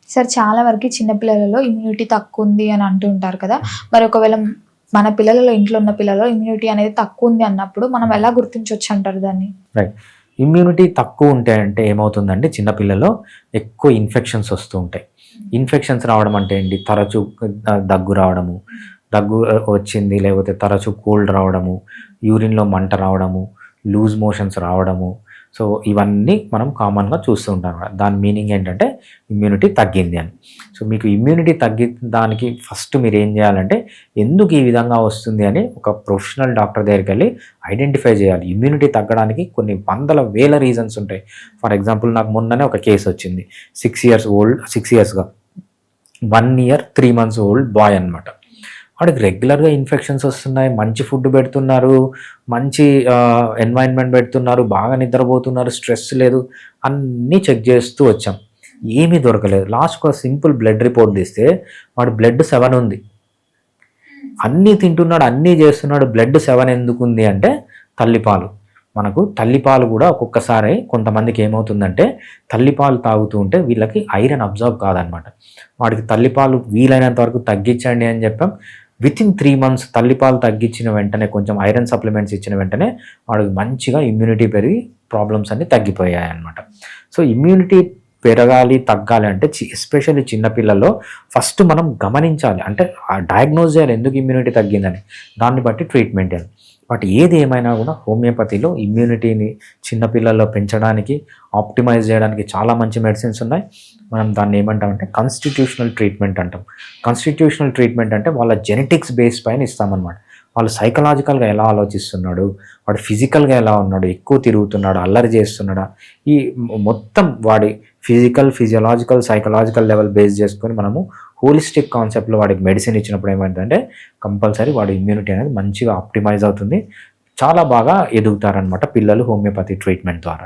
Sir చాలా వరకు చిన్న పిల్లలలో ఇమ్యూనిటీ తక్కువ ఉంది అని అంటుంటారు కదా! మరి ఒకవేళ మన పిల్లలలో ఇంట్లో ఉన్న పిల్లలలో ఇమ్యూనిటీ అనేది తక్కువ ఉంది అన్నప్పుడు మనం ఎలా గుర్తించొచ్చు అంటారు దాన్ని? రైట్. ఇమ్యూనిటీ తక్కువ ఉంటే అంటే ఏమవుతుందంటే చిన్న పిల్లల్లో ఎక్కువ ఇన్ఫెక్షన్స్ వస్తూ ఉంటాయి. ఇన్ఫెక్షన్స్ రావడం అంటే ఏంటి? తరచూ దగ్గు రావడము, దగ్గు వచ్చింది లేకపోతే తరచూ కోల్డ్ రావడము, యూరిన్‌లో మంట రావడము, లూజ్ మోషన్స్ రావడము. సో, ఇవన్నీ మనం కామన్‌గా చూస్తూ ఉంటాం అన్నమాట. దాని మీనింగ్ ఏంటంటే ఇమ్యూనిటీ తగ్గింది అని. సో, మీకు ఇమ్యూనిటీ దానికి ఫస్ట్ మీరేం చేయాలంటే ఎందుకు ఈ విధంగా వస్తుంది అని ఒక ప్రొఫెషనల్ డాక్టర్ దగ్గరికెళ్ళి ఐడెంటిఫై చేయాలి. ఇమ్యూనిటీ తగ్గడానికి కొన్ని వందల వేల రీజన్స్ ఉంటాయి. ఫర్ ఎగ్జాంపుల్ నాకు మొన్ననే ఒక కేస్ వచ్చింది. 6 ఇయర్స్‌గా 1 ఇయర్ 3 మంత్స్ ఓల్డ్ బాయ్ అన్నమాట. వాడికి రెగ్యులర్‌గా ఇన్ఫెక్షన్స్ వస్తున్నాయి. మంచి ఫుడ్ పెడుతున్నారు. మంచి ఎన్వైర్న్‌మెంట్ పెడుతున్నారు. బాగా నిద్రపోతున్నారు. స్ట్రెస్ లేదు. అన్నీ చెక్ చేస్తూ వచ్చాం. ఏమీ దొరకలేదు. లాస్ట్‌కి ఒక సింపుల్ బ్లడ్ రిపోర్ట్ తీస్తే వాడి బ్లడ్ 7 ఉంది. అన్నీ తింటున్నాడు. అన్నీ చేస్తున్నాడు. బ్లడ్ 7 ఎందుకుంది అంటే తల్లిపాలు. మనకు తల్లిపాలు కూడా ఒక్కొక్కసారి కొంతమందికి ఏమవుతుందంటే తల్లిపాలు తాగుతూ ఉంటే వీళ్ళకి ఐరన్ అబ్జార్బ్ కాదనమాట. వాడికి తల్లిపాలు వీలైనంత వరకు తగ్గించండి అని చెప్పాం. వితిన్ 3 మంత్స్ తల్లిపాలు తగ్గించిన వెంటనే కొంచెం ఐరన్ సప్లిమెంట్స్ ఇచ్చిన వెంటనే వాడికి మంచిగా ఇమ్యూనిటీ పెరిగి ప్రాబ్లమ్స్ అన్నీ తగ్గిపోయాయి అన్నమాట. సో, ఇమ్యూనిటీ పెరగాలి, తగ్గాలి అంటే ఎస్పెషల్లీ చిన్నపిల్లల్లో ఫస్ట్ మనం గమనించాలి. అంటే డయాగ్నోజ్ చేయాలి ఎందుకు ఇమ్యూనిటీ తగ్గిందని. దాన్ని బట్టి ట్రీట్మెంట్ చేయాలి. బట్ ఏది ఏమైనా కూడా హోమియోపతిలో ఇమ్యూనిటీని చిన్నపిల్లల్లో పెంచడానికి, ఆప్టిమైజ్ చేయడానికి చాలా మంచి మెడిసిన్స్ ఉన్నాయి. మనం దాన్ని ఏమంటామంటే కాన్స్టిట్యూషనల్ ట్రీట్మెంట్ అంటాం. కాన్స్టిట్యూషనల్ ట్రీట్మెంట్ అంటే వాళ్ళ జెనెటిక్స్ బేస్ పైన ఇస్తామన్నమాట. వాళ్ళు సైకలాజికల్‌గా ఎలా ఆలోచిస్తున్నాడు, వాడు ఫిజికల్‌గా ఎలా ఉన్నాడు, ఎక్కువ తిరుగుతున్నాడా, అల్లరి చేస్తున్నాడా, ఈ మొత్తం వాడి ఫిజియలాజికల్, సైకలాజికల్ లెవెల్ బేస్ చేసుకొని మనము హోలిస్టిక్ కాన్సెప్ట్‌లో వాడికి మెడిసిన్ ఇచ్చినప్పుడు ఏమైందంటే కంపల్సరీ వాడి ఇమ్యూనిటీ అనేది మంచిగా ఆప్టిమైజ్ అవుతుంది. చాలా బాగా ఎదుగుతారనమాట పిల్లలు హోమియోపతి ట్రీట్మెంట్ ద్వారా.